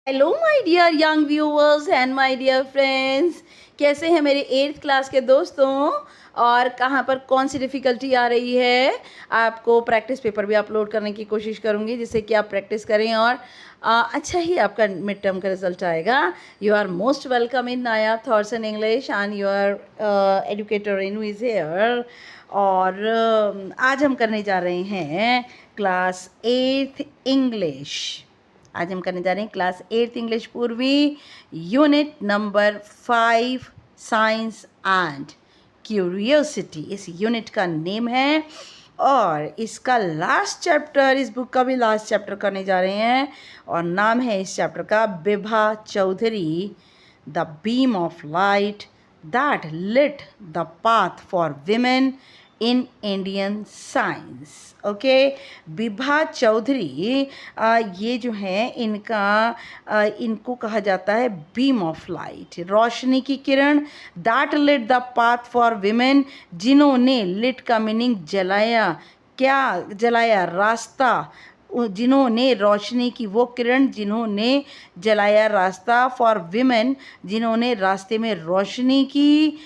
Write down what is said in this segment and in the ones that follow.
Hello my dear young viewers and my dear friends, कैसे हैं मेरे 8th क्लास के दोस्तों। और कहाँ पर कौन सी डिफ़िकल्टी आ रही है, आपको प्रैक्टिस पेपर भी अपलोड करने की कोशिश करूँगी जिससे कि आप प्रैक्टिस करें और अच्छा ही आपका मिड टर्म का रिजल्ट आएगा। You are most welcome in Nayab thoughts in English and your educator in is here. और आज हम करने जा रहे हैं क्लास 8th इंग्लिश। आज हम करने जा रहे हैं क्लास 8th इंग्लिश पूर्वी, unit number 5 science and curiosity इस यूनिट का नेम है। और इसका लास्ट चैप्टर, इस बुक का भी लास्ट चैप्टर करने जा रहे हैं और नाम है इस चैप्टर का Bibha Chaudhuri, the beam of light that lit the path for women in Indian science. Okay, Bibha Chaudhuri ये जो है इनको कहा जाता है बीम ऑफ लाइट, रोशनी की किरण, that lit the path for women, जिन्होंने, लिट का मीनिंग जलाया, क्या जलाया, रास्ता, जिन्होंने, रोशनी की वो किरण जिन्होंने जलाया रास्ता, फॉर विमेन जिन्होंने रास्ते में रोशनी की,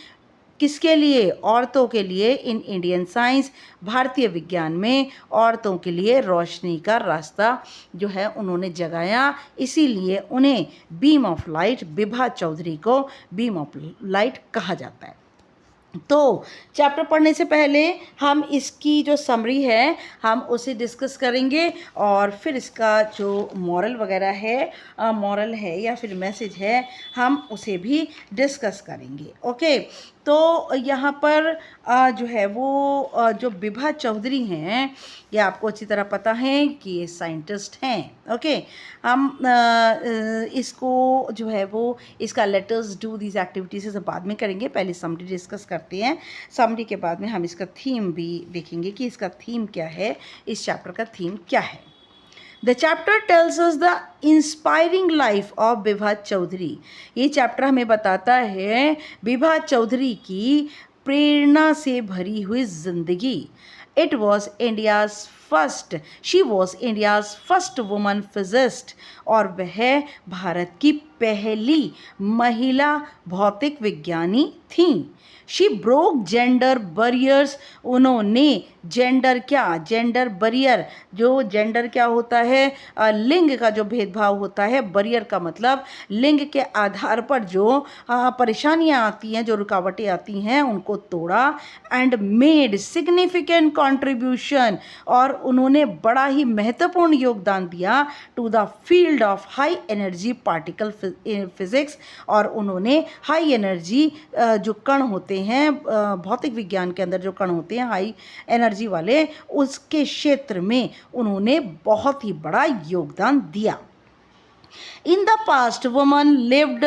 किसके लिए, औरतों के लिए, इन इंडियन साइंस भारतीय विज्ञान में औरतों के लिए रोशनी का रास्ता जो है उन्होंने जगाया, इसीलिए उन्हें beam of light, Bibha Chaudhuri को बीम ऑफ लाइट कहा जाता है। तो चैप्टर पढ़ने से पहले हम इसकी जो समरी है हम उसे डिस्कस करेंगे और फिर इसका जो मॉरल वगैरह है, मॉरल है या फिर मैसेज है, हम उसे भी डिस्कस करेंगे। ओके, तो यहाँ पर जो है वो जो बिभा चौधरी हैं, ये आपको अच्छी तरह पता है कि ये साइंटिस्ट हैं। ओके, हम इसको जो है वो इसका लेटर्स डू दीज एक्टिविटीज़ से बाद में करेंगे, पहले समरी डिस्कस करते हैं। समरी के बाद में हम इसका थीम भी देखेंगे कि इसका थीम क्या है, इस चैप्टर का थीम क्या है। The chapter tells us the inspiring life of Bibha Chaudhuri. ये चैप्टर हमें बताता है बिभा चौधरी की प्रेरणा से भरी हुई जिंदगी। It was India's first, she was India's first woman physicist, और वह भारत की पहली महिला भौतिक विज्ञानी थीं। शी ब्रोक जेंडर बैरियर्स, उन्होंने जेंडर, क्या जेंडर बैरियर, जो जेंडर क्या होता है, लिंग का जो भेदभाव होता है, बैरियर का मतलब लिंग के आधार पर जो परेशानियां आती हैं, जो रुकावटें आती हैं, उनको तोड़ा। एंड मेड सिग्निफिकेंट कंट्रीब्यूशन, और उन्होंने बड़ा ही महत्वपूर्ण योगदान दिया to the field of high energy particle physics, और उन्होंने हाई एनर्जी जो कण होते हैं, भौतिक विज्ञान के अंदर जो कण होते हैं हाई एनर्जी वाले, उसके क्षेत्र में उन्होंने बहुत ही बड़ा योगदान दिया। In the past, women lived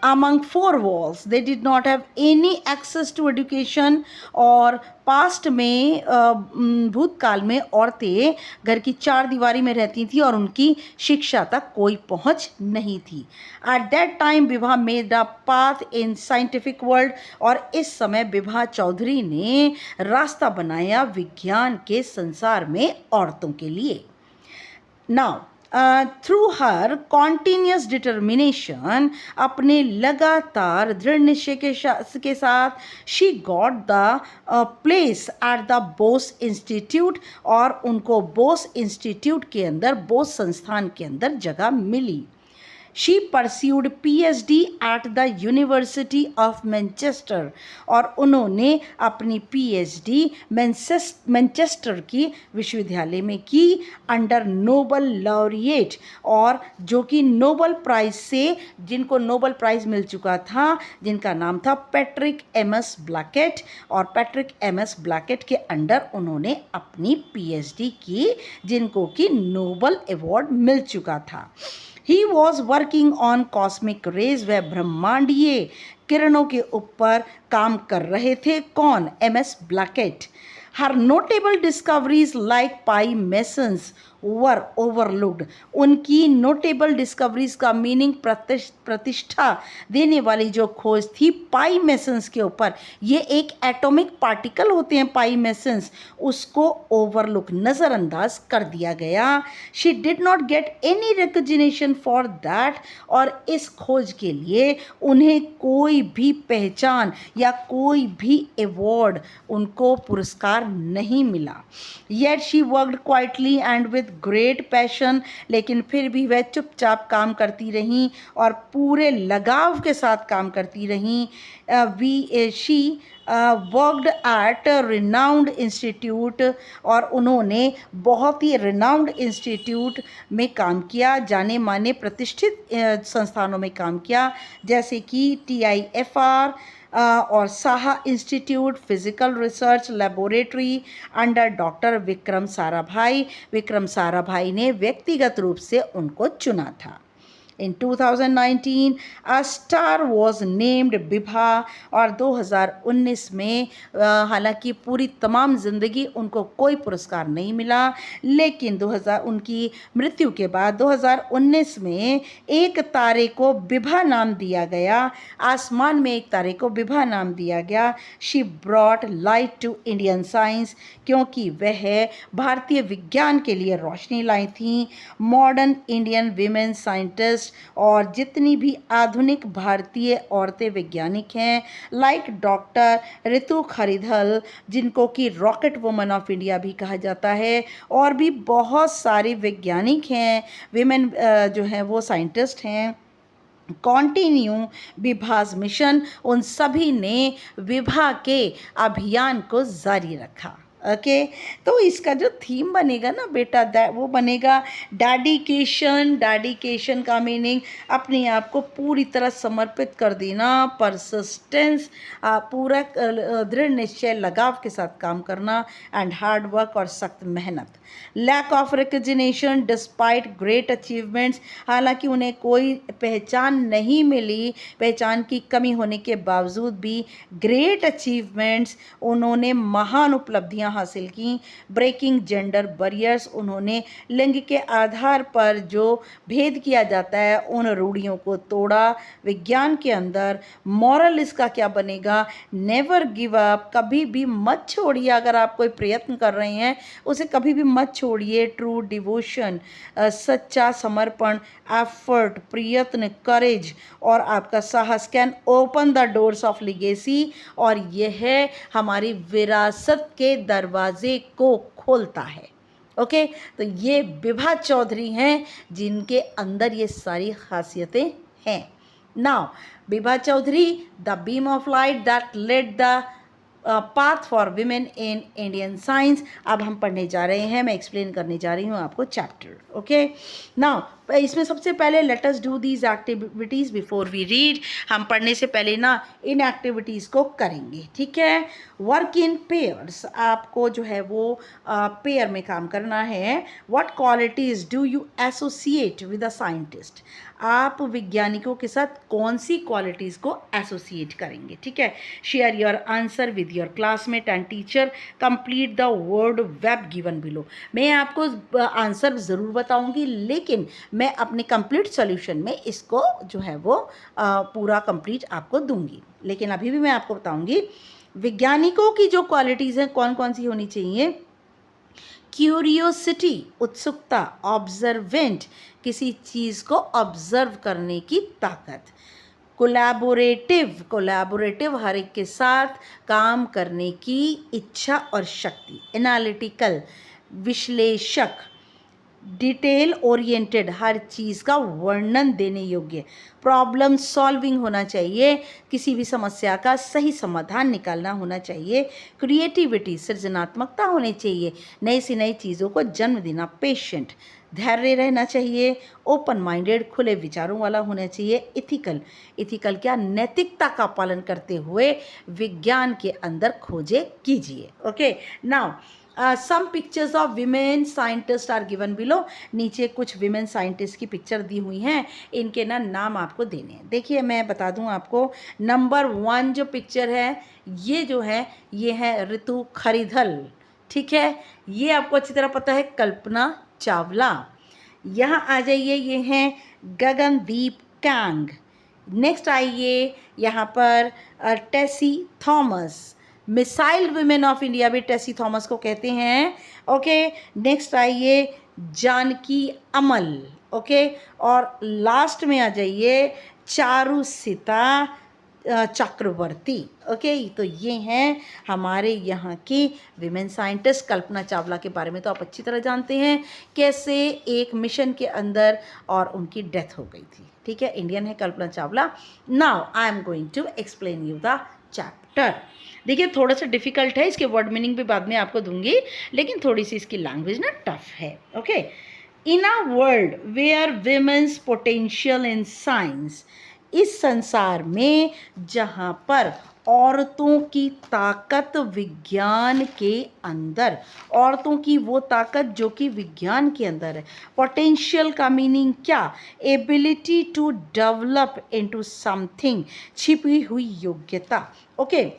among four walls. They did not have any access to education. और पास्ट में, भूतकाल में औरतें घर की चार दीवारी में रहती थी और उनकी शिक्षा तक कोई पहुंच नहीं थी। At that time Vibha made a path in scientific world, और इस समय विभा चौधरी ने रास्ता बनाया विज्ञान के संसार में औरतों के लिए। नाउ थ्रू हर कॉन्टीन्यूस डिटर्मिनेशन, अपने लगातार दृढ़ निश्चय के साथ, she got the place at the Bose institute, और उनको बोस इंस्टीट्यूट के अंदर, बोस संस्थान के अंदर जगह मिली। She pursued PhD at the university of Manchester, और उन्होंने अपनी PhD मैनचेस्टर की विश्वविद्यालय में की, अंडर नोबल लॉरिएट, और जो कि नोबल प्राइज़ से, जिनको नोबल प्राइज़ मिल चुका था, जिनका नाम था पैट्रिक MS ब्लैकेट, और पैट्रिक MS ब्लैकेट के अंडर उन्होंने अपनी PhD की, जिनको कि नोबल अवार्ड मिल चुका था। He was working on cosmic rays, वह ब्रह्मांडीय किरणों के ऊपर काम कर रहे थे। कौन? MS ब्लैकेट। Her notable discoveries like pi mesons, वर ओवरलुक्ड। उनकी नोटेबल डिस्कवरीज का मीनिंग प्रतिष्ठा देने वाली जो खोज थी पाई मेसन्स के ऊपर, ये एक एटॉमिक पार्टिकल होते हैं पाई मेसन्स, उसको ओवरलुक नज़रअंदाज कर दिया गया। She did not get any recognition for that, और इस खोज के लिए उन्हें कोई भी पहचान या कोई भी अवार्ड, उनको पुरस्कार नहीं मिला। Yet she worked quietly and with great passion, लेकिन फिर भी वह चुपचाप काम करती रहीं और पूरे लगाव के साथ काम करती रहीं। She worked eight renowned institute, और उन्होंने बहुत ही रिनाउंड इंस्टीट्यूट में काम किया, जाने माने प्रतिष्ठित संस्थानों में काम किया, जैसे कि TIFR और Saha institute physical research laboratory under doctor Vikram Sarabhai. Vikram Sarabhai ने व्यक्तिगत रूप से उनको चुना था। In 2019 a star was named Bibha, और 2019 में हालांकि पूरी तमाम ज़िंदगी उनको कोई पुरस्कार नहीं मिला, लेकिन उनकी मृत्यु के बाद 2019 में एक तारे को बिभा नाम दिया गया। आसमान में एक तारे को बिभा नाम दिया गया। She brought light to Indian science, क्योंकि वह भारतीय विज्ञान के लिए रोशनी लाई थी। मॉडर्न इंडियन वीमेन साइंटिस्ट, और जितनी भी आधुनिक भारतीय औरतें वैज्ञानिक हैं, लाइक डॉक्टर रितु खरीदल, जिनको कि रॉकेट वुमन ऑफ इंडिया भी कहा जाता है, और भी बहुत सारे वैज्ञानिक हैं, विमेन जो हैं वो साइंटिस्ट हैं, कॉन्टिन्यू विभाज मिशन, उन सभी ने विभा के अभियान को जारी रखा। ओके तो इसका जो थीम बनेगा ना बेटा, वो बनेगा डेडिकेशन। डेडिकेशन का मीनिंग अपने आप को पूरी तरह समर्पित कर देना, परसिस्टेंस, पूरा दृढ़ निश्चय लगाव के साथ काम करना, एंड हार्ड वर्क और सख्त मेहनत। Lack of recognition despite great achievements, हालांकि उन्हें कोई पहचान नहीं मिली, पहचान की कमी होने के बावजूद भी ग्रेट अचीवमेंट्स, उन्होंने महान उपलब्धियां हासिल की। ब्रेकिंग जेंडर बैरियर्स, उन्होंने लिंग के आधार पर जो भेद किया जाता है उन रूढ़ियों को तोड़ा। विज्ञान के अंदर मॉरल इसका क्या बनेगा, नेवर गिव अप, कभी भी मत छोड़िए। अगर आप कोई प्रयत्न कर रहे हैं उसे कभी भी मत छोड़िए। ट्रू डिवोशन, सच्चा समर्पण, एफर्ट, प्रयत्न, करेज और आपका साहस can open the doors of legacy, और यह हमारी विरासत के दरवाजे को खोलता है। ओके तो ये बिभा चौधरी हैं जिनके अंदर ये सारी खासियतें हैं। Now Bibha Chaudhuri, the beam of light that led the path for women in Indian science. अब हम पढ़ने जा रहे हैं, मैं एक्सप्लेन करने जा रही हूँ आपको चैप्टर। ओके नाउ इसमें सबसे पहले let us do these activities before we read. हम पढ़ने से पहले ना इन एक्टिविटीज़ को करेंगे, ठीक है। वर्क इन पेयर्स, आपको जो है वो पेयर में काम करना है। What qualities do you associate with a scientist, आप वैज्ञानिकों के साथ कौन सी क्वालिटीज़ को एसोसिएट करेंगे, ठीक है। Share your answer with your classmate and teacher, complete the word web given below. मैं आपको आंसर ज़रूर बताऊंगी, लेकिन मैं अपने कंप्लीट सॉल्यूशन में इसको जो है वो पूरा कंप्लीट आपको दूंगी। लेकिन अभी भी मैं आपको बताऊंगी वैज्ञानिकों की जो क्वालिटीज़ हैं कौन कौन सी होनी चाहिए। क्यूरियोसिटी, उत्सुकता। ऑब्जर्वेंट, किसी चीज़ को ऑब्जर्व करने की ताकत। कोलैबोरेटिव, कोलैबोरेटिव, हर एक के साथ काम करने की इच्छा और शक्ति। एनालिटिकल, विश्लेषक। डिटेल ओरिएंटेड, हर चीज़ का वर्णन देने योग्य। प्रॉब्लम सॉल्विंग होना चाहिए, किसी भी समस्या का सही समाधान निकालना होना चाहिए। क्रिएटिविटी, सृजनात्मकता होनी चाहिए, नई से नई चीज़ों को जन्म देना। पेशेंट, धैर्य रहना चाहिए। ओपन माइंडेड, खुले विचारों वाला होना चाहिए। इथिकल, इथिकल क्या, नैतिकता का पालन करते हुए विज्ञान के अंदर खोजें कीजिए। Okay now some pictures of women scientist are given below. नीचे कुछ विमेन साइंटिस्ट की पिक्चर दी हुई हैं, इनके ना नाम आपको देने हैं। देखिए मैं बता दूं आपको, नंबर 1 जो पिक्चर है ये जो है ये है रितु खरीदल, ठीक है। ये आपको अच्छी तरह पता है कल्पना चावला। यहाँ आ जाइए, ये हैं गगनदीप कांग। नेक्स्ट आइए यहाँ पर Tessy Thomas, missile women of India भी टेसी थॉमस को कहते हैं। ओके, नेक्स्ट आइए जानकी अमल। ओके, और लास्ट में आ जाइए चारुसीता चक्रवर्ती। ओके, तो ये हैं हमारे यहाँ की विमेन साइंटिस्ट। कल्पना चावला के बारे में तो आप अच्छी तरह जानते हैं, कैसे एक मिशन के अंदर और उनकी डेथ हो गई थी। ठीक है, इंडियन है Kalpana Chawla. Now I am going to explain you the chapter. देखिए, थोड़ा सा डिफिकल्ट है, इसके वर्ड मीनिंग भी बाद में आपको दूंगी, लेकिन थोड़ी सी इसकी लैंग्वेज ना टफ है। Okay, in a world where women's potential in science, इस संसार में जहाँ पर औरतों की ताकत विज्ञान के अंदर, औरतों की वो ताकत जो कि विज्ञान के अंदर है। पोटेंशियल का मीनिंग क्या? Ability to develop into something, छिपी हुई योग्यता। Okay,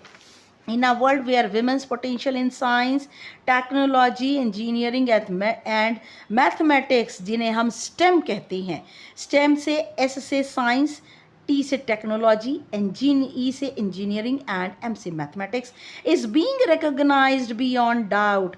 in a world where women's potential in science, technology, engineering and mathematics, जिन्हें हम STEM कहते हैं, STEM से S से साइंस, T से टेक्नोलॉजी, E से इंजीनियरिंग एंड M से mathematics, is being recognized beyond doubt.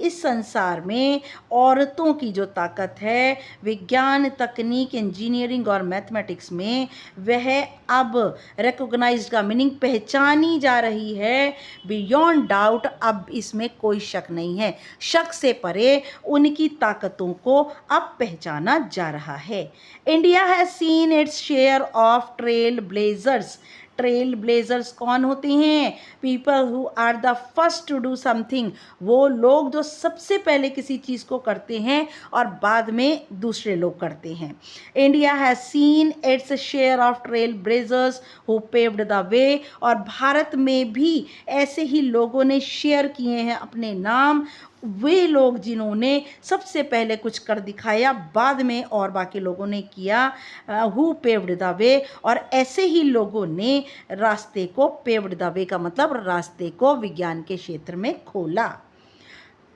इस संसार में औरतों की जो ताकत है विज्ञान, तकनीक, इंजीनियरिंग और मैथमेटिक्स में, वह अब रिकॉग्नाइज्ड का मीनिंग पहचानी जा रही है, बियॉन्ड डाउट। अब इसमें कोई शक नहीं है, शक से परे उनकी ताकतों को अब पहचाना जा रहा है। India has seen its share of trail blazers. Trail blazers कौन होते हैं? People who are the first to do something, वो लोग जो सबसे पहले किसी चीज़ को करते हैं और बाद में दूसरे लोग करते हैं। India has seen its share of trail blazers who paved the way, और भारत में भी ऐसे ही लोगों ने शेयर किए हैं अपने नाम, वे लोग जिन्होंने सबसे पहले कुछ कर दिखाया, बाद में और बाकी लोगों ने किया। हु पेव्ड द वे, और ऐसे ही लोगों ने रास्ते को, पेव्ड द वे का मतलब रास्ते को विज्ञान के क्षेत्र में खोला।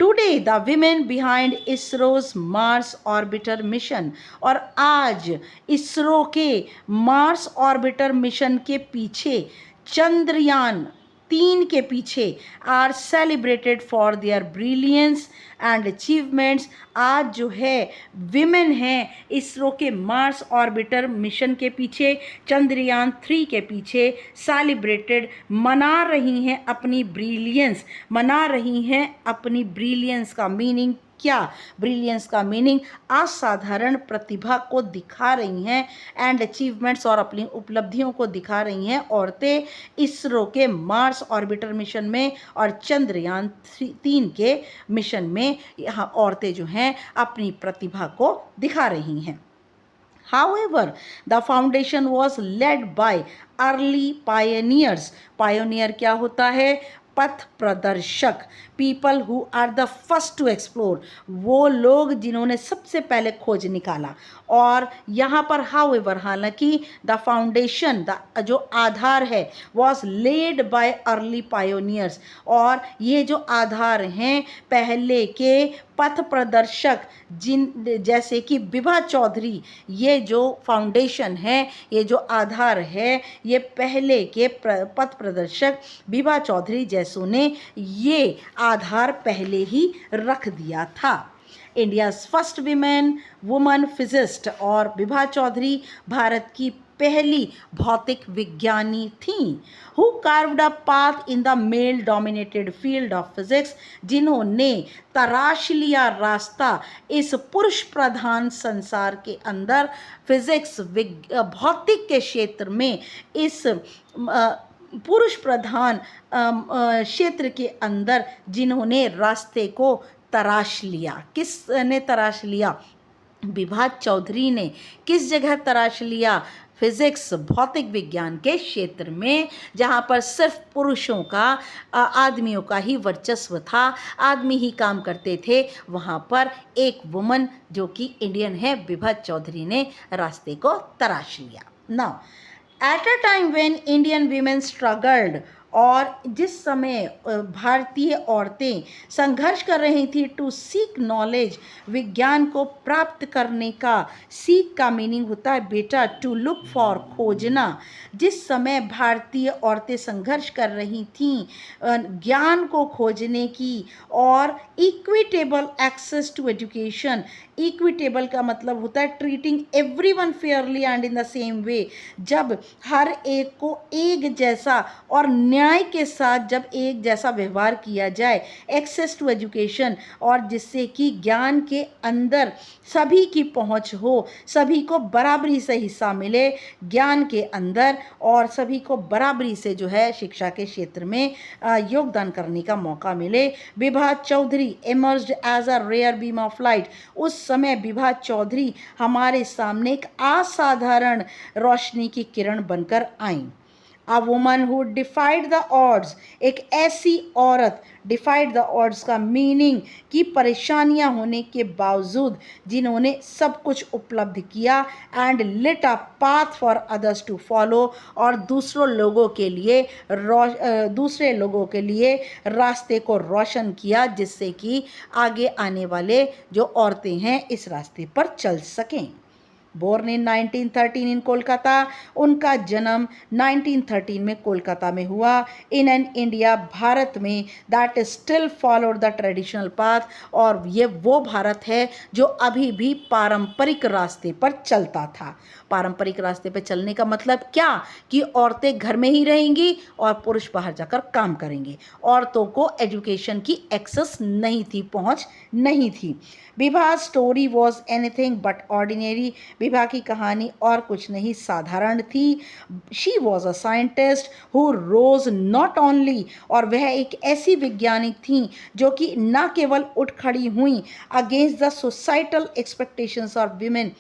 Today the women behind ISRO's Mars orbiter mission, और आज इसरो के मार्स ऑर्बिटर मिशन के पीछे, चंद्रयान 3 के पीछे, are celebrated for their brilliance and achievements. आज जो है विमेन हैं इसरो के मार्स ऑर्बिटर मिशन के पीछे, चंद्रयान 3 के पीछे, सेलिब्रेटेड, मना रही हैं अपनी ब्रिलियंस, मना रही हैं अपनी ब्रिलियंस का मीनिंग क्या? ब्रिलियंस का मीनिंग असाधारण प्रतिभा को दिखा रही हैं, एंड अचीवमेंट्स, और अपनी उपलब्धियों को दिखा रही हैं औरतें इसरो के मार्स ऑर्बिटर मिशन में और चंद्रयान 3 के मिशन में। यहाँ औरतें जो हैं अपनी प्रतिभा को दिखा रही हैं। However, the foundation was led by early pioneers. Pioneer क्या होता है? पथ प्रदर्शक। People who are the first to explore, वो लोग जिन्होंने सबसे पहले खोज निकाला। और यहाँ पर हाउएवर, हालांकि द फाउंडेशन, द जो आधार है, was led by early pioneers, और ये जो आधार हैं पहले के पथ प्रदर्शक, जिन जैसे कि विभा चौधरी, ये जो फाउंडेशन है, ये जो आधार है, ये पहले के पथ प्रदर्शक विभा चौधरी जैसों ने ये आधार पहले ही रख दिया था। इंडियाज़ फर्स्ट वुमन फिजिस्ट, और विभा चौधरी भारत की पहली भौतिक विज्ञानी थी। Who carved a path in the male dominated field of physics, जिन्होंने तराश लिया रास्ता इस पुरुष प्रधान संसार के अंदर, फिजिक्स भौतिक के क्षेत्र में, इस पुरुष प्रधान क्षेत्र के अंदर जिन्होंने रास्ते को तराश लिया। किसने तराश लिया? विभा चौधरी ने। किस जगह तराश लिया? फिजिक्स, भौतिक विज्ञान के क्षेत्र में, जहाँ पर सिर्फ पुरुषों का, आदमियों का ही वर्चस्व था, आदमी ही काम करते थे, वहाँ पर एक वुमन जो कि इंडियन है, विभा चौधरी ने रास्ते को तराश लिया। Now, at a time when Indian women struggled और जिस समय भारतीय औरतें संघर्ष कर रही थी टू सीक नॉलेज, विज्ञान को प्राप्त करने का, सीक का मीनिंग होता है बेटा टू लुक फॉर, खोजना। जिस समय भारतीय औरतें संघर्ष कर रही थीं ज्ञान को खोजने की और equitable access to education, equitable का मतलब होता है treating everyone fairly and in the same way, जब हर एक को एक जैसा और न्याय के साथ जब एक जैसा व्यवहार किया जाए, एक्सेस टू एजुकेशन, और जिससे कि ज्ञान के अंदर सभी की पहुंच हो, सभी को बराबरी से हिस्सा मिले ज्ञान के अंदर, और सभी को बराबरी से जो है शिक्षा के क्षेत्र में योगदान करने का मौका मिले। Vibha Chaudhary emerged as a rare beam of light, उस समय विभा चौधरी हमारे सामने एक असाधारण रोशनी की किरण बनकर आईं। A woman who defied the odds, एक ऐसी औरत, डिफाइड द ऑड्स का मीनिंग कि परेशानियां होने के बावजूद जिन्होंने सब कुछ उपलब्ध किया, and lit a path for others to follow, और दूसरे लोगों के लिए रास्ते को रोशन किया, जिससे कि आगे आने वाले जो औरतें हैं इस रास्ते पर चल सकें। बोर्न इन 1913 इन कोलकाता, उनका जन्म 1913 में कोलकाता में हुआ। इन एन इंडिया, भारत में, that still followed the traditional path, और ये वो भारत है जो अभी भी पारंपरिक रास्ते पर चलता था। पारंपरिक रास्ते पर चलने का मतलब क्या कि औरतें घर में ही रहेंगी और पुरुष बाहर जाकर काम करेंगे। औरतों को एजुकेशन की एक्सेस नहीं थी, पहुंच नहीं थी। Vibha story was anything but ordinary, Vibha की कहानी और कुछ नहीं साधारण थी। She was a scientist who rose not only, और वह एक ऐसी वैज्ञानिक थी जो कि न केवल उठ खड़ी हुई against the societal expectations of women,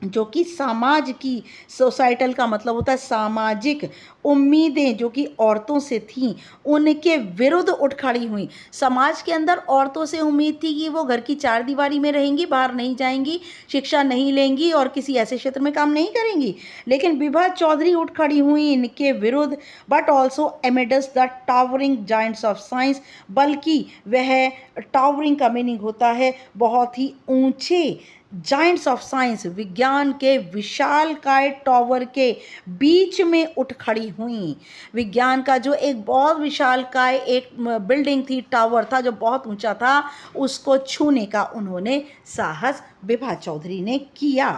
जो कि समाज की, सोसाइटल का मतलब होता है सामाजिक उम्मीदें जो कि औरतों से थीं, उनके विरुद्ध उठ खड़ी हुई। समाज के अंदर औरतों से उम्मीद थी कि वो घर की चार दीवारी में रहेंगी, बाहर नहीं जाएंगी, शिक्षा नहीं लेंगी और किसी ऐसे क्षेत्र में काम नहीं करेंगी, लेकिन विभा चौधरी उठ खड़ी हुई इनके विरुद्ध। But also amidst the towering Giants of science, बल्कि वह, टावरिंग का मीनिंग होता है बहुत ही ऊंचे, जाइंट्स ऑफ साइंस, विज्ञान के विशालकाय टावर के बीच में उठ खड़ी हुई। विज्ञान का जो एक बहुत विशालकाय एक बिल्डिंग थी, टावर था जो बहुत ऊंचा था, उसको छूने का उन्होंने साहस विभा चौधरी ने किया।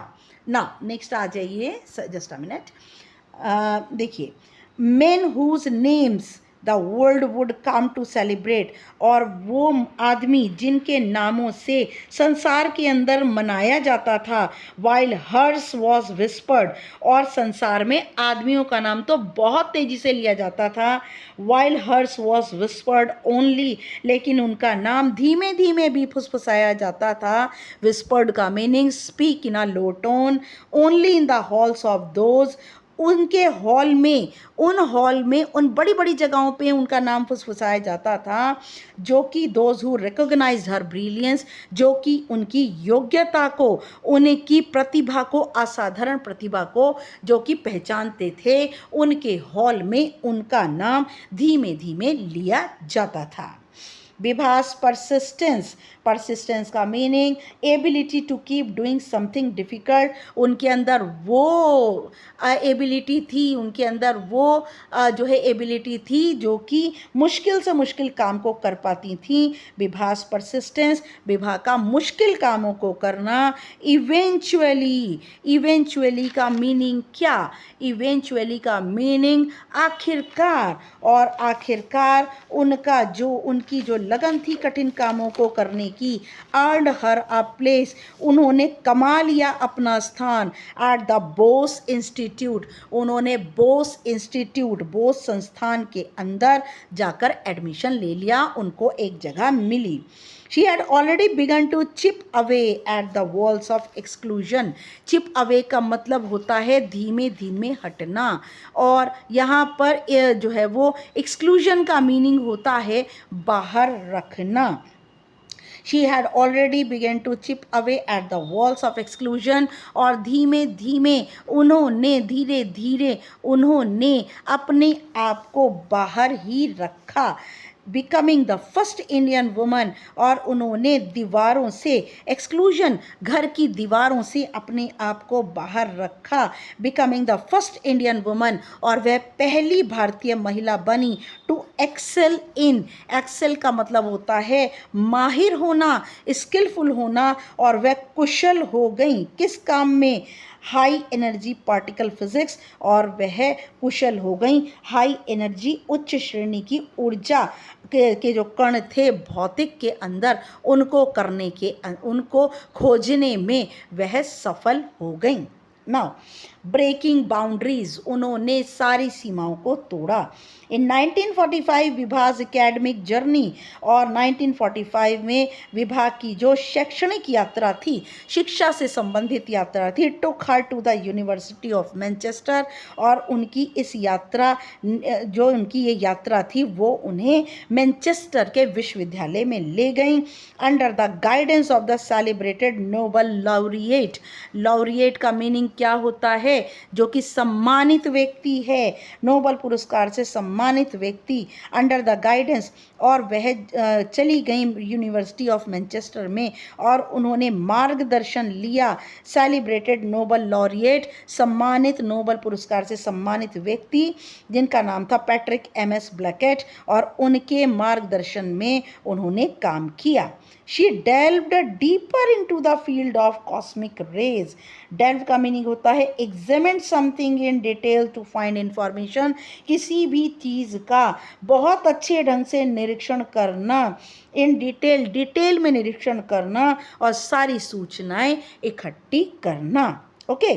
ना नेक्स्ट आ जाइए, जस्ट अ मिनट। देखिए, men whose names the world would come to celebrate, और वो आदमी जिनके नामों से संसार के अंदर मनाया जाता था। वाइल हर्स वॉज विस्पर्ड, और संसार में आदमियों का नाम तो बहुत तेजी से लिया जाता था। While hers was whispered only, लेकिन उनका नाम धीमे धीमे भी फुसफुसाया जाता था। विस्पर्ड का meaning speak in a low tone, only in the halls of those, उनके हॉल में, उन बड़ी बड़ी जगहों पे उनका नाम फुसफुसाया जाता था, जो कि those who recognized her brilliance, जो कि उनकी योग्यता को, उनकी प्रतिभा को, असाधारण प्रतिभा को जो कि पहचानते थे, उनके हॉल में उनका नाम धीमे धीमे लिया जाता था। विभास परसिस्टेंस, परसिस्टेंस का meaning ability to keep doing something difficult, उनके अंदर वो एबिलिटी थी, उनके अंदर वो जो है एबिलिटी थी जो कि मुश्किल से मुश्किल काम को कर पाती थी। विभास परसिस्टेंस, विभा का मुश्किल कामों को करना। इवेंचुअली, इवेंचुअली का मीनिंग क्या? इवेंचुअली का मीनिंग आखिरकार, और आखिरकार उनकी जो लगन थी कठिन कामों को करने की, अर्नड हर अ प्लेस, उन्होंने कमा लिया अपना स्थान। एट द बोस इंस्टीट्यूट, उन्होंने बोस इंस्टीट्यूट, बोस संस्थान के अंदर जाकर एडमिशन ले लिया, उनको एक जगह मिली। She had already begun to chip away at the walls of exclusion. Chip away का मतलब होता है धीमे धीमे हटना, और यहाँ पर जो है वो exclusion का मीनिंग होता है बाहर रखना। She had already begun to chip away at the walls of exclusion, और धीमे धीरे धीरे उन्होंने अपने आप को बाहर ही रखा, becoming the first Indian woman, और उन्होंने दीवारों से, एक्सक्लूजन घर की दीवारों से अपने आप को बाहर रखा, becoming the first Indian woman, और वह पहली भारतीय महिला बनी, टू एक्सेल इन, एक्सेल का मतलब होता है माहिर होना, स्किलफुल होना, और वह कुशल हो गई किस काम में, हाई एनर्जी पार्टिकल फिजिक्स, और वह कुशल हो गई हाई एनर्जी उच्च श्रेणी की ऊर्जा के जो कण थे भौतिक के अंदर, उनको खोजने में वह सफल हो गई। नाउ ब्रेकिंग बाउंड्रीज, उन्होंने सारी सीमाओं को तोड़ा। इन 1945 विभाज एकेडमिक जर्नी, और 1945 में विभा की जो शैक्षणिक यात्रा थी, शिक्षा से संबंधित यात्रा थी, took her to the university of Manchester, और उनकी इस यात्रा, जो उनकी ये यात्रा थी वो उन्हें मैनचेस्टर के विश्वविद्यालय में ले गई, under the guidance of the celebrated Nobel laureate. Laureate का मीनिंग क्या होता है, जो कि सम्मानित व्यक्ति है, नोबल पुरस्कार से सम्मानित व्यक्ति, अंडर द गाइडेंस, और वह चली गई यूनिवर्सिटी ऑफ मैनचेस्टर में, और उन्होंने मार्गदर्शन लिया सेलिब्रेटेड नोबल लॉरिएट, सम्मानित नोबल पुरस्कार से सम्मानित व्यक्ति जिनका नाम था पैट्रिक एमएस ब्लैकेट, और उनके मार्गदर्शन में उन्होंने काम किया। She delved deeper into the field of cosmic rays. Delve का मीनिंग होता है examine something in detail to find information, किसी भी चीज़ का बहुत अच्छे ढंग से निरीक्षण करना, इन डिटेल में निरीक्षण करना, और सारी सूचनाएं इकट्ठी करना। ओके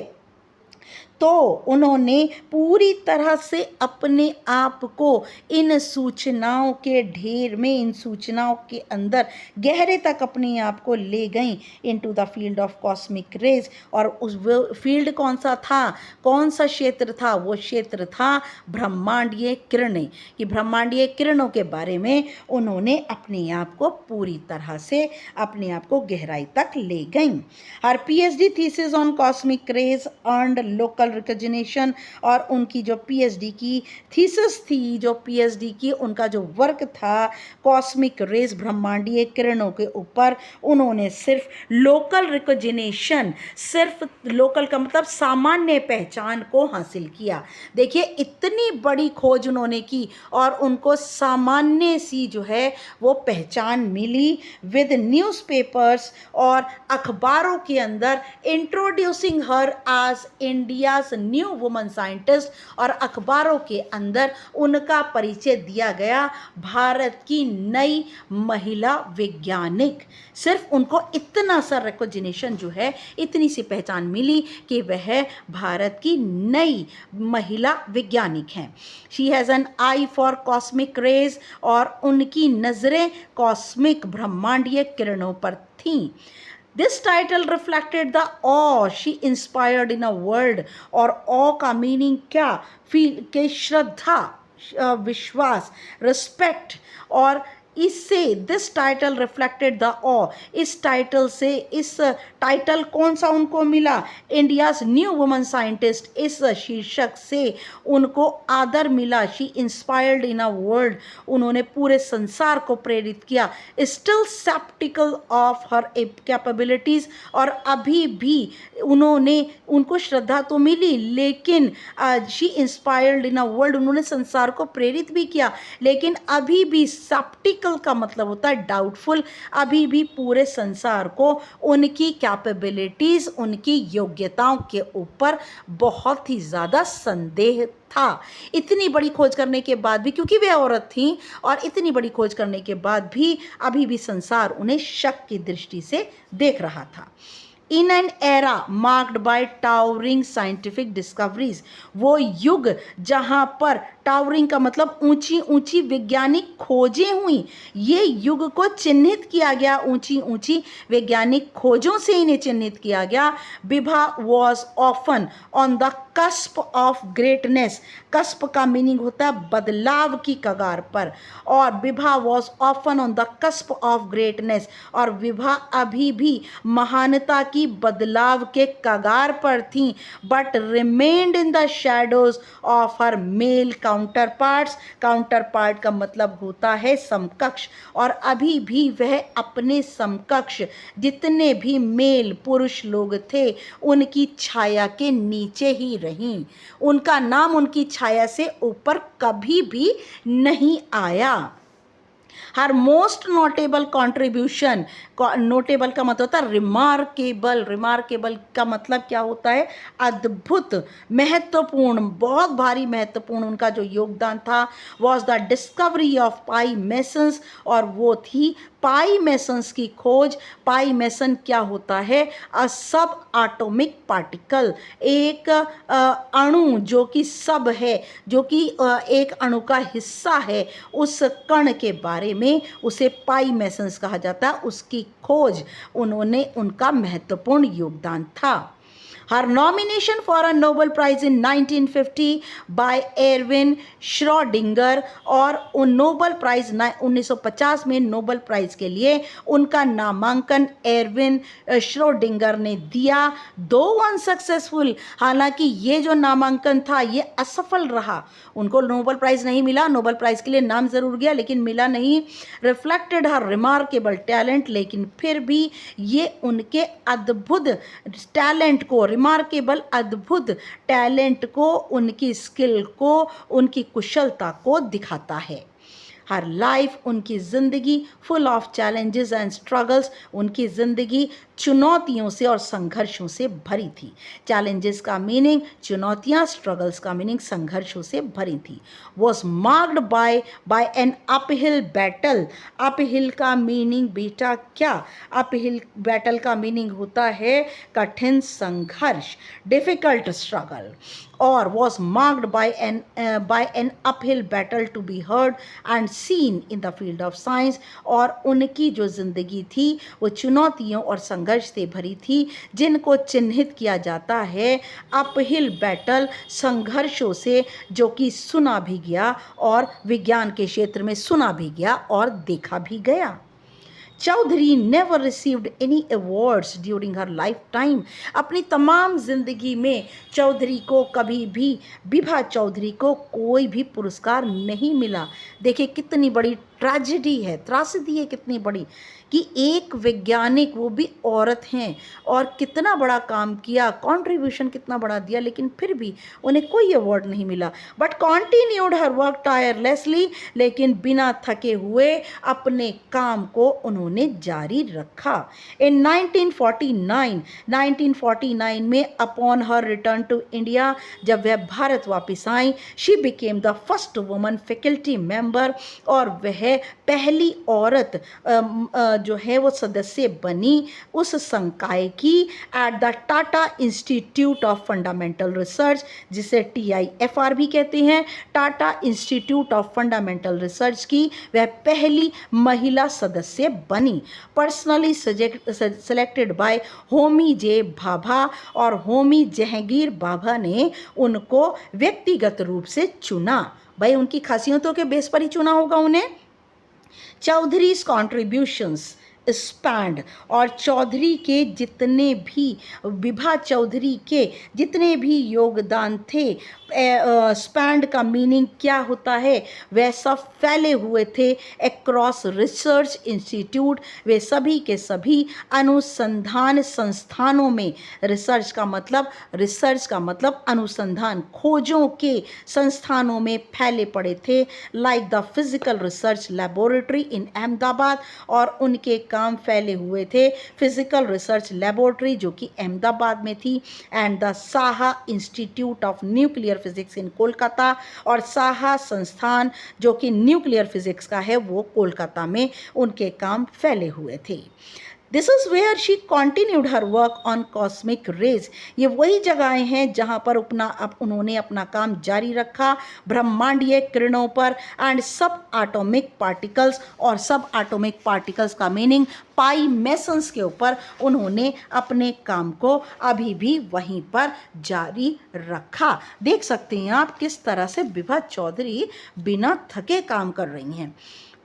तो उन्होंने पूरी तरह से अपने आप को इन सूचनाओं के ढेर में, इन सूचनाओं के अंदर गहरे तक अपने आप को ले गई, into the field of cosmic rays. और उस फील्ड कौन सा था, कौन सा क्षेत्र था, वो क्षेत्र था ब्रह्मांडीय किरणें, कि ब्रह्मांडीय किरणों के बारे में उन्होंने अपने आप को पूरी तरह से अपने आप को गहराई तक ले गई। Her PhD thesis on cosmic rays earned local recognition, और उनकी जो पीएचडी की थीसिस थी, जो पीएचडी की उनका जो वर्क था कॉस्मिक रेज, ब्रह्मांडीय किरणों के ऊपर, उन्होंने सिर्फ लोकल रिकॉग्निशन, सिर्फ लोकल का मतलब सामान्य पहचान को हासिल किया। देखिए इतनी बड़ी खोज उन्होंने की और उनको सामान्य सी जो है वो पहचान मिली, विद न्यूज़पेपर्स, और अखबारों के अंदर, इंट्रोड्यूसिंग हर आज इंडिया न्यू वुमन साइंटिस्ट, और अखबारों के अंदर उनका परिचय दिया गया भारत की नई महिला वैज्ञानिक। सिर्फ उनको इतना सा रिकॉग्निशन जो है, इतनी सी पहचान मिली कि वह भारत की नई महिला वैज्ञानिक हैं। She has an I for cosmic rays, और उनकी नज़रें कॉस्मिक ब्रह्मांडीय किरणों पर थीं। This title reflected the awe she inspired in a world, और awe का मीनिंग क्या, फील के श्रद्धा, विश्वास, रिस्पेक्ट, और इससे दिस टाइटल रिफ्लेक्टेड द ऑ, इस टाइटल से, इस टाइटल कौन सा उनको मिला, इंडियाज़ न्यू वुमन साइंटिस्ट, इस शीर्षक से उनको आदर मिला। She inspired in a world, उन्होंने पूरे संसार को प्रेरित किया। Still sceptical of her capabilities, और अभी भी उनको श्रद्धा तो मिली, लेकिन she inspired in a world, उन्होंने संसार को प्रेरित भी किया, लेकिन अभी भी स्केप्टिकल का मतलब होता है डाउटफुल, अभी भी पूरे संसार को उनकी कैपेबिलिटीज़, उनकी योग्यताओं के ऊपर बहुत ही ज़्यादा संदेह था। इतनी बड़ी खोज करने के बाद भी, क्योंकि वे औरत थीं, और इतनी बड़ी खोज करने के बाद भी अभी भी संसार उन्हें शक की दृष्टि से देख रहा था। In an era marked by towering scientific discoveries, वो युग जहाँ पर टावरिंग का मतलब ऊंची ऊंची वैज्ञानिक खोजें हुई, ये युग को चिन्हित किया गया, ऊंची ऊंची वैज्ञानिक खोजों से इन्हें चिन्हित किया गया। Vibha was often on the cusp of greatness, cusp का मीनिंग होता है बदलाव की कगार पर, और Vibha was often on the cusp of greatness, और विभा अभी भी महानता की बदलाव के कगार पर थी, but remained in the shadows of her male counterparts, counterpart का मतलब होता है समकक्ष, और अभी भी वह अपने समकक्ष जितने भी मेल पुरुष लोग थे उनकी छाया के नीचे ही रहीं, उनका नाम उनकी छाया से ऊपर कभी भी नहीं आया। हर मोस्ट नोटेबल कॉन्ट्रीब्यूशन, नोटेबल का मतलब होता है रिमार्केबल, रिमार्केबल का मतलब क्या होता है, अद्भुत, महत्वपूर्ण, बहुत भारी महत्वपूर्ण उनका जो योगदान था, was the discovery of pi masons, और वो थी पाई मेसन्स की खोज। पाई मेसन क्या होता है, अ सब एटॉमिक पार्टिकल, एक अणु जो कि सब है, जो कि एक अणु का हिस्सा है, उस कण के बारे में उसे पाई मेसन्स कहा जाता है, उसकी खोज उन्होंने, उनका महत्वपूर्ण योगदान था। Her nomination for a Nobel Prize in 1950 by Erwin Schrödinger, और नोबल प्राइज 1950 में नोबल प्राइज के लिए उनका नामांकन एरविन श्रोडिंगर ने दिया। दो अनसक्सेसफुल, हालांकि ये जो नामांकन था ये असफल रहा, उनको नोबल प्राइज नहीं मिला, नोबल प्राइज के लिए नाम जरूर गया लेकिन मिला नहीं। रिफ्लेक्टेड हर रिमार्केबल टैलेंट, लेकिन फिर भी ये उनके अद्भुत टैलेंट को, रिमार्केबल अद्भुत टैलेंट को, उनकी स्किल को, उनकी कुशलता को दिखाता है। हर लाइफ, उनकी ज़िंदगी full of challenges and struggles, उनकी ज़िंदगी चुनौतियों से और संघर्षों से भरी थी। चैलेंजेस का मीनिंग चुनौतियाँ, स्ट्रगल्स का मीनिंग संघर्षों से भरी थी। Was marked by an uphill battle, uphill का मीनिंग बेटा क्या, अपहिल बैटल का मीनिंग होता है कठिन संघर्ष, डिफिकल्ट स्ट्रगल, और was marked by an uphill battle to be heard and seen in the field of science, और उनकी जो ज़िंदगी थी वो चुनौतियों और संघर्ष से भरी थी, जिनको चिन्हित किया जाता है अपहिल बैटल, संघर्षों से, जो कि सुना भी गया और विज्ञान के क्षेत्र में सुना भी गया और देखा भी गया। Chowdhury never received any awards during her lifetime, अपनी तमाम ज़िंदगी में चौधरी को कभी भी, विभा चौधरी को कोई भी पुरस्कार नहीं मिला। देखिए कितनी बड़ी ट्रेजेडी है, त्रासदी है कितनी बड़ी, कि एक वैज्ञानिक, वो भी औरत हैं, और कितना बड़ा काम किया, कंट्रीब्यूशन कितना बड़ा दिया, लेकिन फिर भी उन्हें कोई अवार्ड नहीं मिला। But continued her work tirelessly, लेकिन बिना थके हुए अपने काम को उन्होंने जारी रखा। इन 1949 में upon her return to India, जब वह भारत वापस आई, she became the first woman faculty member, और वह पहली औरत जो है वो सदस्य बनी उस संकाय की, at the Tata institute of fundamental research, जिसे TIFR भी कहते हैं, Tata institute of fundamental research की वह पहली महिला सदस्य बनी। पर्सनली सेलेक्टेड बाय होमी जे भाभा, और होमी जहांगीर भाभा ने उनको व्यक्तिगत रूप से चुना, भाई उनकी खासियतों के बेस पर ही चुना होगा उन्हें। चौधरीज कॉन्ट्रीब्यूशंस स्पैंड, और चौधरी के जितने भी, विभा चौधरी के जितने भी योगदान थे, स्पैंड का मीनिंग क्या होता है, वह सब फैले हुए थे अक्रॉस रिसर्च इंस्टीट्यूट, वे सभी के सभी अनुसंधान संस्थानों में, रिसर्च का मतलब अनुसंधान, खोजों के संस्थानों में फैले पड़े थे, like the physical research laboratory in Ahmedabad, और उनके काम फैले हुए थे फिजिकल रिसर्च लेबोरेटरी जो कि अहमदाबाद में थी, and the Saha institute of nuclear physics in Kolkata, और साहा संस्थान जो कि न्यूक्लियर फिजिक्स का है वो कोलकाता में उनके काम फैले हुए थे। This is where she continued her work on cosmic rays. ये वही जगहें हैं जहाँ पर उन्होंने अपना काम जारी रखा ब्रह्मांडीय किरणों पर एंड सब एटॉमिक पार्टिकल्स, और सब एटॉमिक पार्टिकल्स का मीनिंग पाई मेसन्स के ऊपर उन्होंने अपने काम को अभी भी वहीं पर जारी रखा। देख सकते हैं आप किस तरह से विभा चौधरी बिना थके काम कर रही हैं।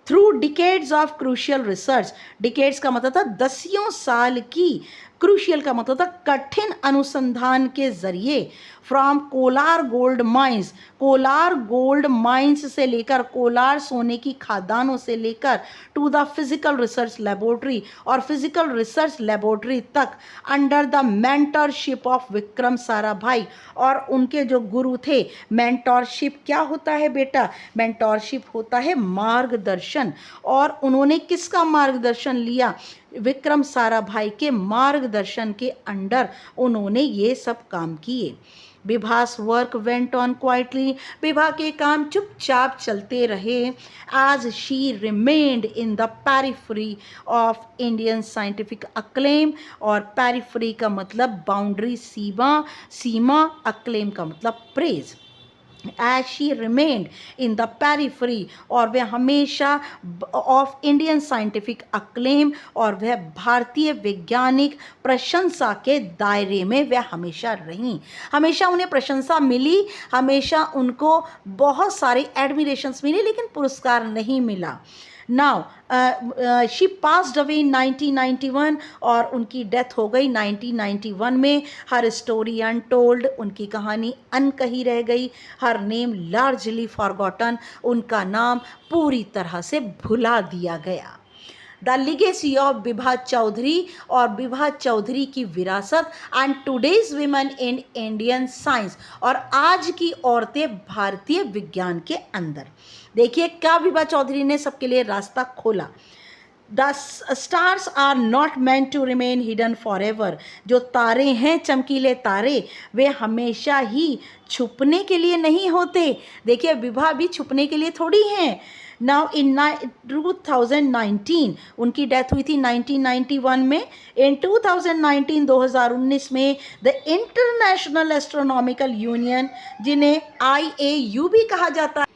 Through decades of crucial research, decades का मतलब था दसियों साल की, क्रूशियल का मतलब था कठिन अनुसंधान के जरिए, from Kolar gold mines, Kolar gold mines से लेकर, कोलार सोने की खादानों से लेकर, to the physical research laboratory, और फिजिकल रिसर्च लेबोरेटरी तक, under the mentorship of Vikram Sarabhai, और उनके जो गुरु थे। मेंटरशिप क्या होता है बेटा? मेंटरशिप होता है मार्गदर्शन, और उन्होंने किसका मार्गदर्शन लिया? विक्रम साराभाई के मार्गदर्शन के अंडर उन्होंने ये सब काम किए। Vibha's work went on quietly, Vibha के काम चुपचाप चलते रहे। As she remained in the periphery of Indian scientific acclaim, और पेरिफेरी का मतलब बाउंड्री, सीमा, अक्लेम का मतलब praise. As she remained in the periphery, और वह हमेशा ऑफ इंडियन साइंटिफिक अक्लेम, और वह भारतीय वैज्ञानिक प्रशंसा के दायरे में वह हमेशा रहीं। हमेशा उन्हें प्रशंसा मिली, हमेशा उनको बहुत सारे एडमिरेशंस मिले, लेकिन पुरस्कार नहीं मिला। Now she passed away in 1991, और उनकी डेथ हो गई 1991 में। हर स्टोरी अनटोल्ड, उनकी कहानी अनकही रह गई। हर नेम लार्जली फॉरगॉटन, उनका नाम पूरी तरह से भुला दिया गया। The legacy of Vibha Chowdhury, और विभा चौधरी की विरासत, and today's women in Indian science, और आज की औरतें भारतीय विज्ञान के अंदर। देखिए क्या विभा चौधरी ने सबके लिए रास्ता खोला। The stars are not meant to remain hidden forever, जो तारे हैं, चमकीले तारे, वे हमेशा ही छुपने के लिए नहीं होते। देखिए विभा भी छुपने के लिए थोड़ी हैं। नाउ इन 2019, उनकी डेथ हुई थी 1991 में। इन 2019 में द इंटरनेशनल एस्ट्रोनॉमिकल यूनियन, जिन्हें IAU भी कहा जाता है,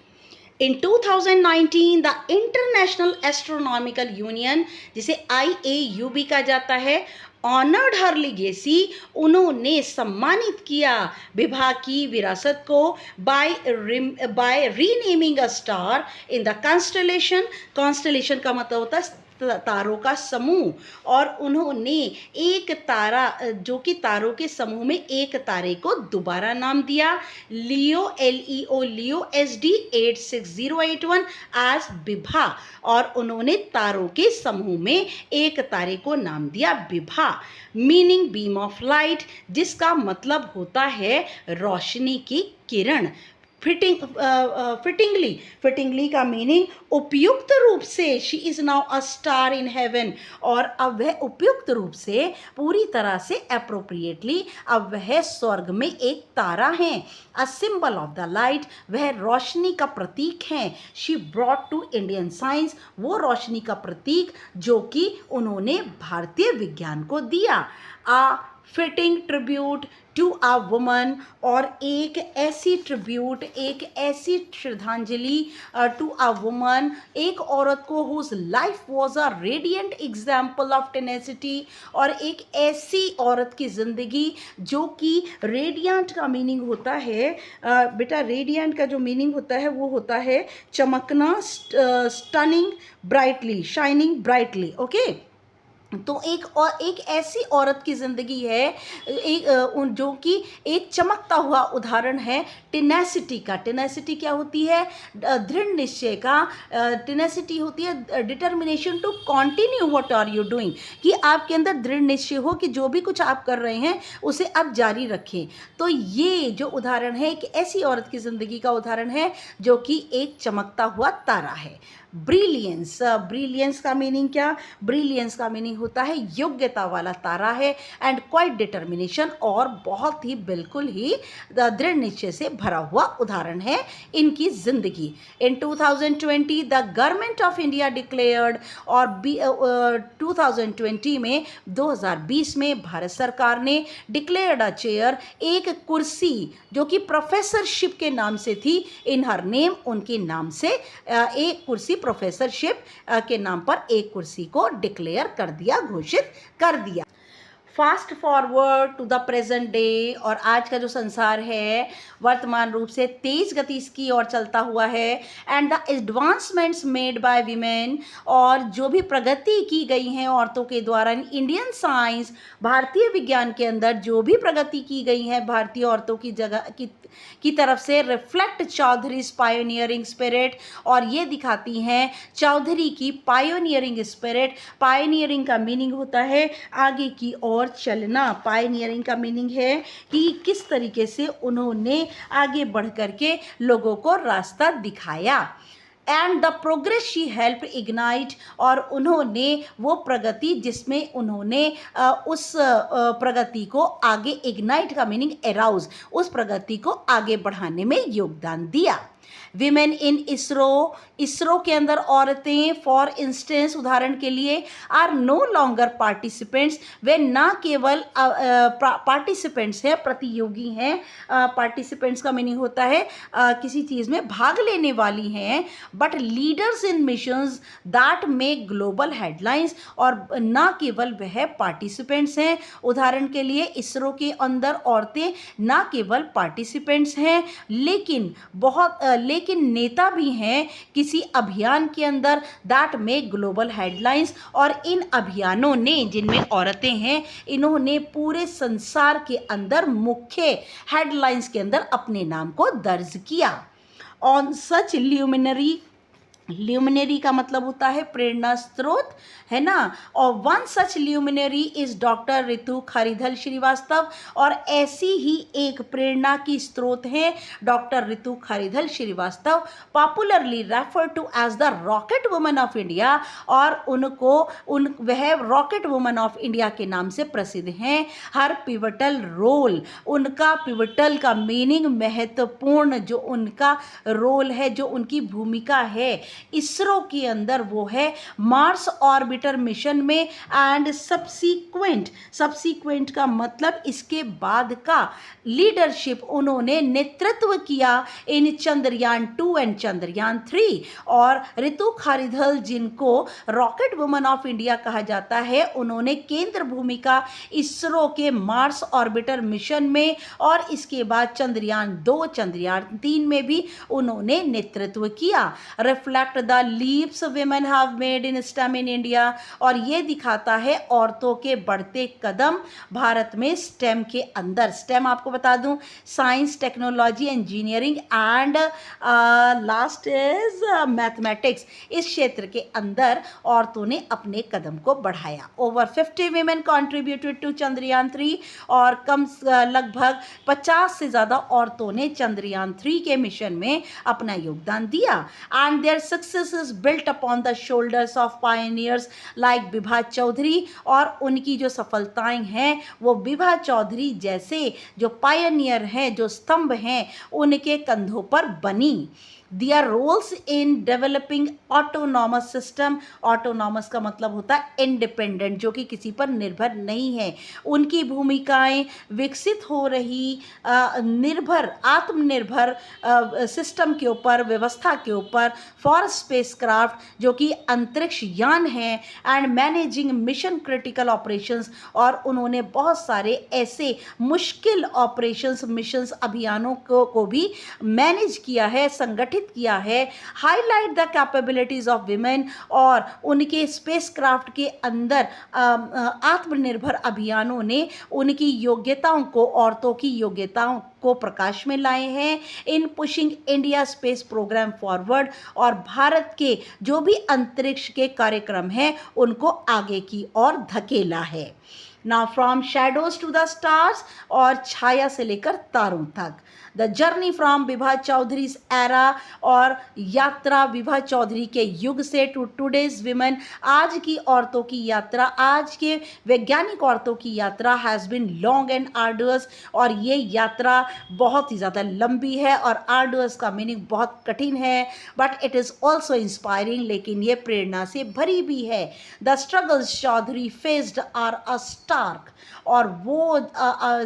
इन 2019 द इंटरनेशनल एस्ट्रोनॉमिकल यूनियन, जिसे IAU भी कहा जाता है, ऑनर्ड हर लिगेसी, उन्होंने सम्मानित किया विभा की विरासत को by renaming a star in the constellation. Constellation का मतलब होता है तारों का समूह, और उन्होंने एक तारा, जो कि तारों के समूह में एक तारे को दोबारा नाम दिया, लियो, LEO, लियो SD 86081 एज विभा, और उन्होंने तारों के समूह में एक तारे को नाम दिया Vibha, meaning beam of light, जिसका मतलब होता है रोशनी की किरण। फिटिंगली का मीनिंग उपयुक्त रूप से, she is now a star in heaven, और अब वह उपयुक्त रूप से, पूरी तरह से अप्रोप्रिएटली, अब वह स्वर्ग में एक तारा है। A symbol of the light, वह रोशनी का प्रतीक है। She brought to Indian science, वो रोशनी का प्रतीक जो कि उन्होंने भारतीय विज्ञान को दिया। Fitting tribute to a woman, और एक ऐसी ट्रिब्यूट, एक ऐसी श्रद्धांजलि टू अ वुमन, एक औरत को whose life was a radiant example of tenacity, और एक ऐसी औरत की ज़िंदगी जो कि रेडियंट का मीनिंग होता है, बेटा रेडियंट का जो मीनिंग होता है वो होता है चमकना, stunning brightly, shining brightly, okay. तो एक ऐसी औरत की ज़िंदगी है जो कि एक चमकता हुआ उदाहरण है टेनेसिटी का। टेनेसिटी क्या होती है? दृढ़ निश्चय का। टेनेसिटी होती है determination to continue what are you doing, कि आपके अंदर दृढ़ निश्चय हो कि जो भी कुछ आप कर रहे हैं उसे आप जारी रखें। तो ये जो उदाहरण है एक ऐसी औरत की ज़िंदगी का उदाहरण है जो कि एक चमकता हुआ तारा है। ब्रिलियंस। ब्रिलियंस का मीनिंग क्या? ब्रिलियंस का मीनिंग होता है योग्यता वाला तारा है, एंड क्वाइट डिटर्मिनेशन, और बहुत ही बिल्कुल ही दृढ़ निश्चय से भरा हुआ उदाहरण है इनकी जिंदगी। इन 2020 the government of India declared, और 2020 में 2020 में भारत सरकार ने डिक्लेयर्ड अ चेयर, एक कुर्सी जो कि प्रोफेसरशिप के नाम से थी, इन हर नेम, उनके नाम से एक कुर्सी, प्रोफेसरशिप के नाम पर एक कुर्सी को डिक्लेयर कर दिया, घोषित कर दिया। Fast forward to the present day, और आज का जो संसार है वर्तमान रूप से तेज गति की ओर चलता हुआ है, and the advancements made by women, और जो भी प्रगति की गई हैं औरतों के द्वारा इंडियन साइंस, भारतीय विज्ञान के अंदर जो भी प्रगति की गई है भारतीय औरतों की जगह की तरफ से, रिफ्लेक्ट चौधरीज पायोनियरिंग स्पिरिट, और ये दिखाती हैं चौधरी की पायोनियरिंग स्पिरिट। पायोनियरिंग का मीनिंग होता है आगे की ओर चलना। पायोनियरिंग का मीनिंग है कि किस तरीके से उन्होंने आगे बढ़ करके लोगों को रास्ता दिखाया। And the progress she help ignite, और उन्होंने वो प्रगति जिसमें उन्होंने उस प्रगति को आगे, इग्नाइट का मीनिंग एराउज, उस प्रगति को आगे बढ़ाने में योगदान दिया। विमेन इन इसरो, इसरो के अंदर औरतें फॉर इंस्टेंस, उदाहरण के लिए, आर नो लॉन्गर पार्टिसिपेंट्स, वे ना केवल पार्टिसिपेंट्स हैं, प्रतियोगी हैं। पार्टिसिपेंट्स का मीनिंग होता है किसी चीज़ में भाग लेने वाली हैं, but leaders in missions that make global headlines, और ना केवल वह पार्टिसिपेंट्स हैं। उदाहरण के लिए इसरो के अंदर औरतें ना केवल पार्टिसिपेंट्स हैं, लेकिन नेता भी हैं किसी अभियान के अंदर, दैट मेक ग्लोबल हेडलाइंस, और इन अभियानों ने, जिनमें औरतें हैं, इन्होंने पूरे संसार के अंदर मुख्य हेडलाइंस के अंदर अपने नाम को दर्ज किया। ऑन सच ल्यूमिनरी, ल्यूमिनरी का मतलब होता है प्रेरणा स्रोत, है ना, और one such luminary is doctor Ritu Karidhal Srivastava, और ऐसी ही एक प्रेरणा की स्रोत है doctor Ritu Karidhal Srivastava, popularly refer to as the rocket woman of India, और वह रॉकेट वुमन ऑफ इंडिया के नाम से प्रसिद्ध हैं। हर पिवटल रोल, उनका पिवटल का मीनिंग महत्वपूर्ण, जो उनका रोल है, जो उनकी भूमिका है इसरो के अंदर, वो है मार्स ऑर्बिटर मिशन में, एंड सब्सीक्वेंट का मतलब इसके बाद का, लीडरशिप, उन्होंने नेतृत्व किया इन चंद्रयान 2 एंड चंद्रयान 3। और रितु खरीधल, जिनको रॉकेट वुमन ऑफ इंडिया कहा जाता है, उन्होंने केंद्र भूमिका इसरो के मार्स ऑर्बिटर मिशन में, और इसके बाद चंद्रयान 2, चंद्रयान 3 में भी उन्होंने नेतृत्व किया। Reflect the leaps women have made in STEM in India, और ये दिखाता है औरतों के बढ़ते कदम भारत में STEM के अंदर। STEM आपको बता दूं, science, technology, engineering and last is mathematics. इस क्षेत्र के अंदर औरतों ने अपने कदम को बढ़ाया। Over 50 women contributed to Chandrayaan 3, और लगभग 50 से ज़्यादा औरतों ने चंद्रयान 3 के मिशन में अपना योगदान दिया। And their success is built upon the shoulders of pioneers like Vibha Chowdhury, और उनकी जो सफलताएं हैं वो विभा चौधरी जैसे जो पायनियर हैं, जो स्तंभ हैं, उनके कंधों पर बनी। Their roles in developing autonomous system, autonomous का मतलब होता है इंडिपेंडेंट, जो कि किसी पर निर्भर नहीं है। उनकी भूमिकाएं विकसित हो रही आत्मनिर्भर सिस्टम के ऊपर, व्यवस्था के ऊपर, फॉर स्पेसक्राफ्ट जो कि अंतरिक्ष यान है, and managing mission critical operations, और उन्होंने बहुत सारे ऐसे मुश्किल ऑपरेशंस, मिशंस, अभियानों को भी मैनेज किया है, संगठित किया है। Highlight the capabilities of women, और उनके स्पेसक्राफ्ट के अंदर आत्मनिर्भर अभियानों ने उनकी योग्यताओं को, औरतों की योग्यताओं को प्रकाश में लाए हैं। In pushing India space program forward, और भारत के जो भी अंतरिक्ष के कार्यक्रम हैं उनको आगे की ओर धकेला है। Now from shadows to the stars, और छाया से लेकर तारों तक, the journey from Vibha Chowdhury era, और यात्रा विभा चौधरी के युग से टू टुडेज विमेन, आज की औरतों की यात्रा, आज के वैज्ञानिक औरतों की यात्रा has been long and arduous, और ये यात्रा बहुत ही ज़्यादा लंबी है, और आर्डुअस का मीनिंग बहुत कठिन है, but it is also inspiring, लेकिन ये प्रेरणा से भरी भी है। The struggles Chowdhury faced are a stark, और वो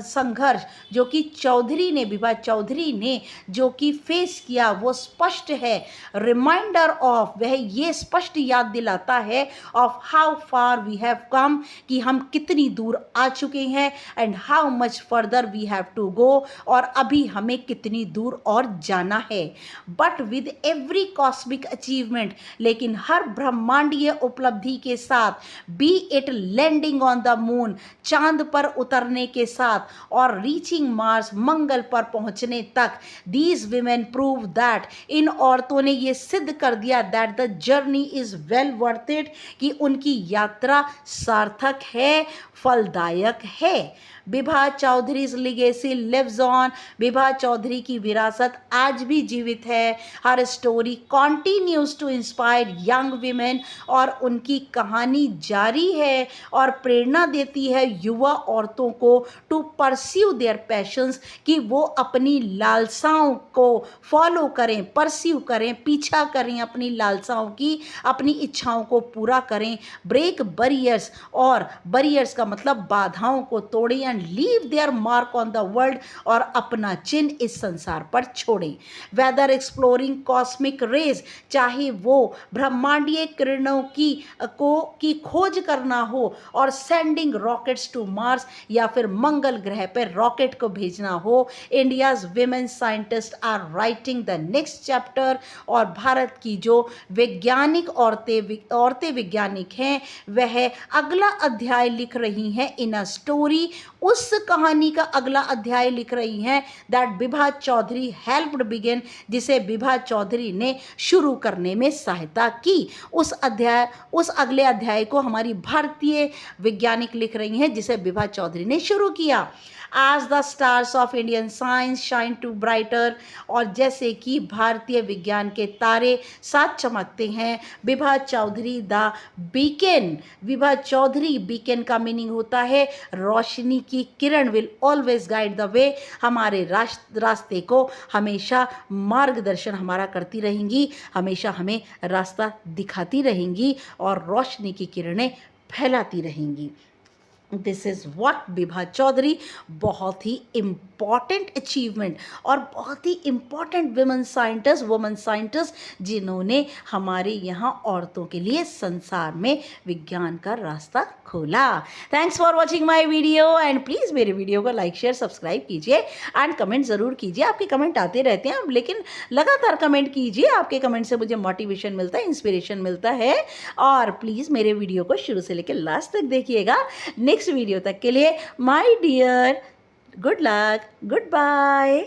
संघर्ष जो कि चौधरी ने, विभा चौधरी ने जो कि फेस किया वो स्पष्ट है। रिमाइंडर ऑफ, वह ये स्पष्ट याद दिलाता है of how far we have come, कि हम कितनी दूर आ चुके हैं, and how much further we have to go, और अभी हमें कितनी दूर और जाना है। But with every cosmic achievement, लेकिन हर ब्रह्मांडीय उपलब्धि के साथ, be it landing on the moon, चांद पर उतरने के साथ, और रीचिंग मार्स, मंगल पर पहुंचने तक, दीज विमेन प्रूव दैट, इन औरतों ने ये सिद्ध कर दिया that the journey is well worth it, कि उनकी यात्रा सार्थक है, फलदायक है। Vibha Chaudhary's legacy lives on, Vibha Chaudhary की विरासत आज भी जीवित है। Her story continues to inspire young women, और उनकी कहानी जारी है और प्रेरणा देती है युवा औरतों को टू परस्यू देयर पैशंस, कि वो अपनी लालसाओं को फॉलो करें, परस्यू करें, पीछा करें अपनी लालसाओं की, अपनी इच्छाओं को पूरा करें। ब्रेक बैरियर्स, और बैरियर्स का मतलब बाधाओं को तोड़ें, and leave their mark on the world, और अपना चिन्ह इस संसार पर छोड़ें। वेदर एक्सप्लोरिंग कॉस्मिक रेज, चाहे वो ब्रह्मांडीय किरणों की खोज करना हो, और सेंडिंग रॉकेट्स टू मार्स, या फिर मंगल ग्रह पर रॉकेट को भेजना हो। India's women scientist are writing the next chapter, और भारत की जो वैज्ञानिक औरतें वैज्ञानिक हैं, वह अगला अध्याय लिख रही हैं इन अ स्टोरी, उस कहानी का अगला अध्याय लिख रही हैं that Vibha Chowdhury helped begin, जिसे विभा चौधरी ने शुरू करने में सहायता की। उस अगले अध्याय को हमारी भारतीय वैज्ञानिक लिख रही हैं, जिसे विभा चौधरी ने शुरू किया। आज the stars of Indian science shine to brighter, और जैसे कि भारतीय विज्ञान के तारे साथ चमकते हैं, Vibha Chaudhary the beacon, Vibha Chaudhary, beacon का मीनिंग होता है रोशनी की किरण, will always guide the way, हमारे रास्ते को हमेशा मार्गदर्शन हमारा करती रहेंगी, हमेशा हमें रास्ता दिखाती रहेंगी, और रोशनी की किरणें फैलाती रहेंगी। This is what Vibha Chowdhury, बहुत ही इम्पॉर्टेंट अचीवमेंट और बहुत ही इम्पॉर्टेंट वुमेन साइंटिस्ट जिन्होंने हमारे यहाँ औरतों के लिए संसार में विज्ञान का रास्ता खोला। Thanks for watching my video, and please मेरे वीडियो को लाइक शेयर सब्सक्राइब कीजिए, एंड कमेंट ज़रूर कीजिए। आपके कमेंट आते रहते हैं, लेकिन लगातार कमेंट कीजिए, आपके कमेंट से मुझे मोटिवेशन मिलता है, इंस्पिरेशन मिलता है। और प्लीज़ मेरे वीडियो को शुरू से लेकर लास्ट तक देखिएगा। नेक्स्ट वीडियो तक के लिए my dear, good luck, good bye.